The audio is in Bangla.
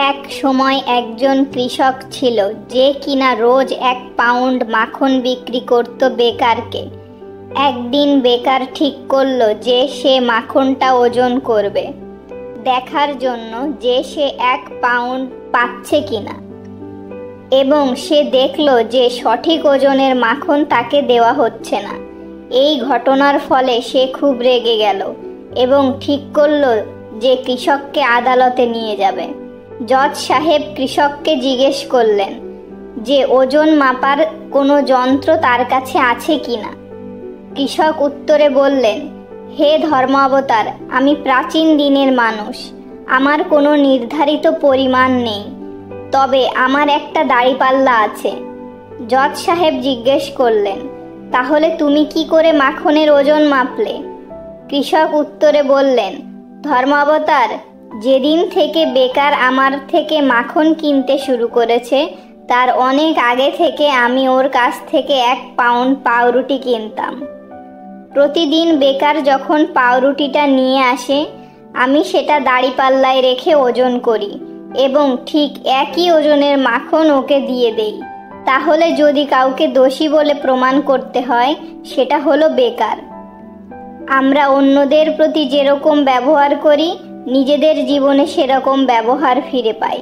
এক সময় একজন কৃষক ছিল যে কিনা রোজ 1 পাউন্ড মাখন বিক্রি করত বেকারকে। একদিন বেকার ঠিক করলো যে সে মাখনটা ওজন করবে, দেখার জন্য যে সে 1 পাউন্ড পাচ্ছে কিনা। এবং সে দেখলো যে সঠিক ওজনের মাখন তাকে দেওয়া হচ্ছে না। এই ঘটনার ফলে সে খুব রেগে গেল এবং ঠিক করলো যে কৃষককে আদালতে নিয়ে যাবে। জজ সাহেব কৃষককে জিজ্ঞেস করলেন যে ওজন মাপার কোনো যন্ত্র তার কাছে আছে কিনা। কৃষক উত্তরে বললেন, হে ধর্মাবতার, আমি প্রাচীন দিনের মানুষ, আমার কোনো নির্ধারিত পরিমাণ নেই, তবে আমার একটা দাঁড়িপাল্লা আছে। জজ সাহেব জিজ্ঞেস করলেন, তাহলে তুমি কি করে মাখনের ওজন মাপলে? কৃষক উত্তরে বললেন, ধর্মাবতার, যেদিন থেকে বেকার আমার থেকে মাখন কিনতে শুরু করেছে তার অনেক আগে থেকে আমি ওর কাছ থেকে 1 পাউন্ড পাউরুটি কিনতাম। প্রতিদিন বেকার যখন পাউরুটিটা নিয়ে আসে আমি সেটা দাঁড়িপাল্লায় রেখে ওজন করি এবং ঠিক একই ওজনের মাখন ওকে দিয়ে দেই। তাহলে যদি কাউকে দোষী বলে প্রমাণ করতে হয় সেটা হলো বেকার। আমরা অন্যদের প্রতি যেরকম ব্যবহার করি নিজেদের জীবনে সেরকম ব্যবহার ফিরে পাই।